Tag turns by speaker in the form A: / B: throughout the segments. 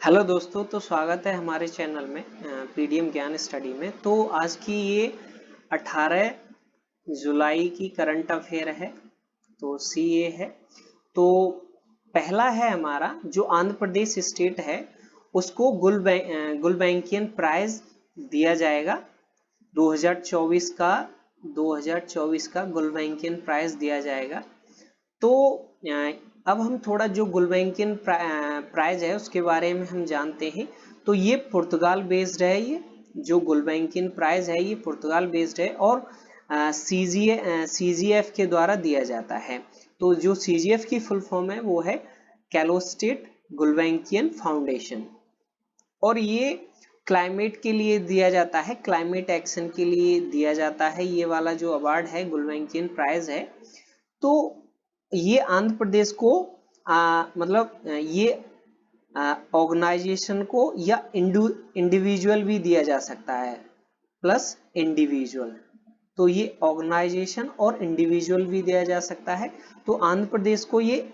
A: Hello दोस्तों, तो स्वागत है हमारे चैनल में पीडीएम ज्ञान स्टडी में। तो आज की ये 18 जुलाई की करंट अफेयर है, तो सीए है। तो पहला है हमारा, जो आंध्र प्रदेश स्टेट है उसको गुलबैंकियन प्राइज दिया जाएगा 2024 का गुलबैंकियन प्राइज दिया जाएगा। तो अब हम थोड़ा जो गुलबैंकियन प्राइज है उसके बारे में हम जानते हैं। तो ये पुर्तगाल बेस्ड है। ये जो गुलबैंकियन प्राइज है ये पुर्तगाल बेस्ड है और सीजीएफ के द्वारा दिया जाता है। तो जो सीजीएफ की फुल फॉर्म है वो है कैलोस्टेट गुलबैंकियन फाउंडेशन, और ये क्लाइमेट के लिए दिया जाता है, क्लाइमेट एक्शन के लिए दिया जाता है। ये वाला जो अवार्ड है गुलबैंकियन प्राइज है। तो ये आंध्र प्रदेश को ये ऑर्गेनाइजेशन को या इंडिविजुअल भी दिया जा सकता है, प्लस इंडिविजुअल। तो ये ऑर्गेनाइजेशन और इंडिविजुअल भी दिया जा सकता है। तो आंध्र प्रदेश को ये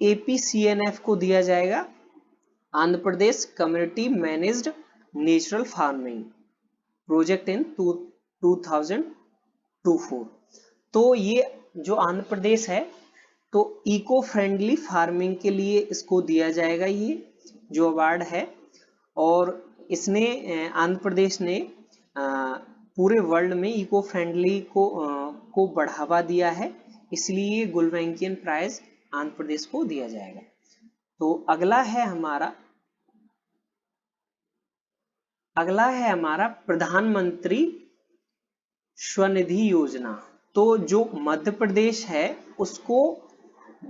A: एपीसीएनएफ को दिया जाएगा, Andhra Pradesh community managed natural farming project in 2024। तो ये जो आंध्र प्रदेश है तो इको फ्रेंडली फार्मिंग के लिए इसको दिया जाएगा ये जो अवार्ड है। और इसने आंध्र प्रदेश ने पूरे वर्ल्ड में इको फ्रेंडली को बढ़ावा दिया है, इसलिए गुलबैंकियन प्राइज आंध्र प्रदेश को दिया जाएगा। तो अगला है हमारा प्रधानमंत्री स्वनिधि योजना। तो जो मध्य प्रदेश है उसको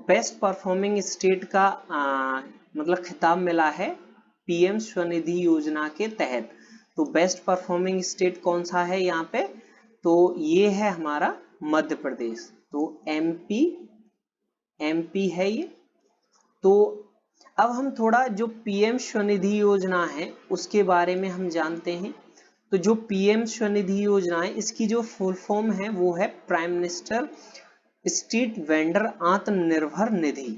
A: बेस्ट परफॉर्मिंग स्टेट का मतलब खिताब मिला है पीएम स्वनिधि योजना के तहत। तो बेस्ट परफॉर्मिंग स्टेट कौन सा है यहाँ पे? तो ये है हमारा मध्य प्रदेश। तो एमपी है ये। तो अब हम थोड़ा जो पीएम स्वनिधि योजना है उसके बारे में हम जानते हैं। तो जो पीएम स्वनिधि योजना है इसकी जो फुल फॉर्म है वो है prime minister street vendor Atmanirbhar Nidhi.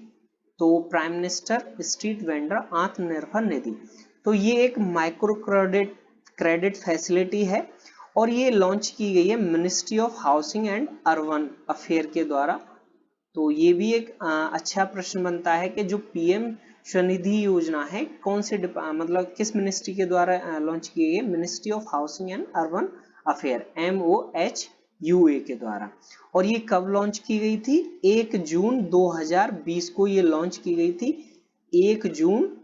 A: तो prime minister street vendor Atmanirbhar Nidhi, तो ये एक माइक्रो क्रेडिट फैसिलिटी है और ये लॉन्च की गई है ministry of housing and urban affair के द्वारा। तो ये भी एक अच्छा प्रश्न बनता है कि जो पीएम स्वनिधि योजना है कौन से मतलब किस मिनिस्ट्री के द्वारा लॉन्च की गई है? Ministry of housing and urban affair MOHUA के द्वारा। और ये कब लॉन्च की गई थी? 1 जून 2020 को ये लॉन्च की गई थी, 1 जून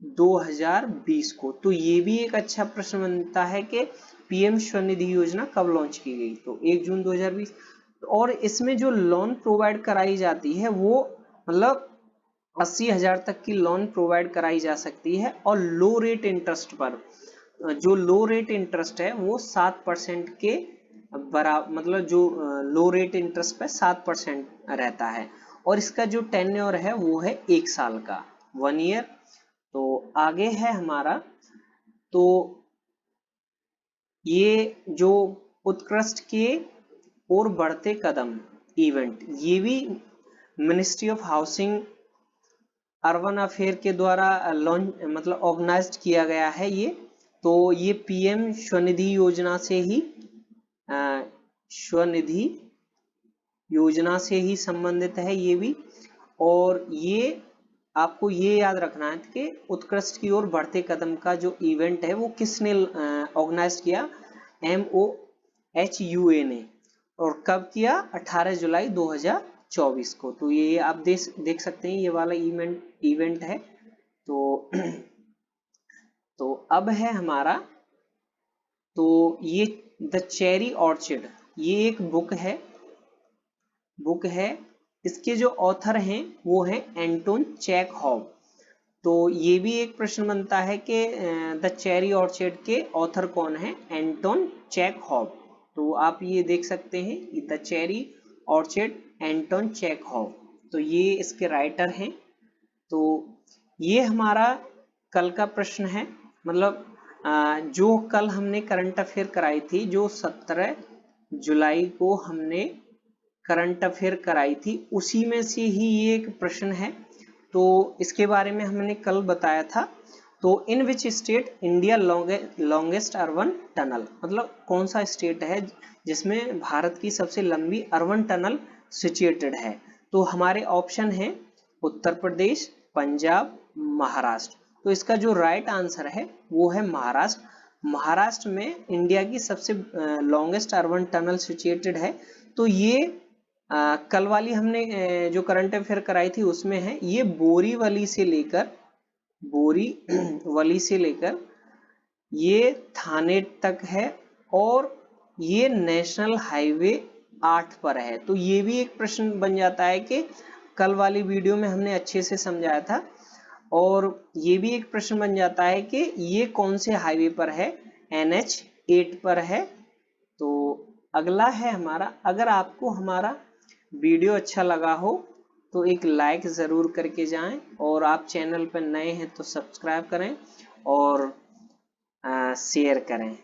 A: 2020 को। तो ये भी एक अच्छा प्रश्न बनता है कि पीएम स्वनिधि योजना कब लॉन्च की गई? तो 1 जून 2020। और इसमें जो लोन प्रोवाइड कराई जाती है वो मतलब 80,000 तक की लोन प्रोवाइड कराई जा सकती है और लो रेट इंटरेस्ट पर। जो लो रेट इंटरेस्ट है वो 7% के बराबर, मतलब जो लो रेट इंटरेस्ट पे 7% रहता है। और इसका जो टेन्योर है वो है 1 साल का, 1 ईयर। तो आगे है हमारा, तो ये जो उत्कृष्ट के और बढ़ते कदम इवेंट, ये भी ministry of housing urban affair के द्वारा लॉन्च मतलब ऑर्गेनाइज्ड किया गया है ये। तो ये पीएम स्वनिधि योजना से ही संबंधित है ये भी। और ये आपको ये याद रखना है कि उत्कृष्ट की ओर बढ़ते कदम का जो इवेंट है वो किसने ऑर्गेनाइज किया? MOHUA ने। और कब किया? 18 जुलाई 2024 को। तो ये आप देख सकते हैं, ये वाला इवेंट है। तो अब है हमारा, तो ये द चेरी ऑर्चिड, ये एक बुक है। इसके जो ऑथर हैं वो है एंटोन चेखव। तो ये भी एक प्रश्न बनता है कि द चेरी ऑर्चिड के ऑथर कौन है? Anton Chekhov. तो आप ये देख सकते हैं the cherry orchid Anton Chekhov, तो ये इसके राइटर हैं। तो ये हमारा कल का प्रश्न है, मतलब जो कल हमने करंट अफेयर कराई थी, जो 17 जुलाई को हमने करंट अफेयर कराई थी, उसी में से ही ये एक प्रश्न है। तो इसके बारे में हमने कल बताया था तो in which state India longest urban tunnel, मतलब कौन सा स्टेट है जिसमें भारत की सबसे लंबी अर्बन टनल सिचुएटेड है। तो हमारे ऑप्शन है उत्तर प्रदेश, पंजाब, महाराष्ट्र। तो इसका जो राइट आंसर है वो है महाराष्ट्र। महाराष्ट्र में इंडिया की सबसे लॉन्गेस्ट अर्बन टनल सिचुएटेड है। तो ये कल वाली हमने जो करंट अफेयर कराई थी उसमें है, ये बोरीवली से लेकर ये थाने तक है और ये नेशनल हाईवे 8 पर है। तो ये भी एक प्रश्न बन जाता है कि कल वाली वीडियो में हमने अच्छे से समझाया था, और ये भी एक प्रश्न बन जाता है कि ये कौन से हाईवे पर है, NH 8 पर है। तो अगला है हमारा, अगर आपको हमारा वीडियो अच्छा लगा हो तो एक लाइक ज़रूर करके जाएं, और आप चैनल पर नए हैं तो सब्सक्राइब करें और शेयर करें।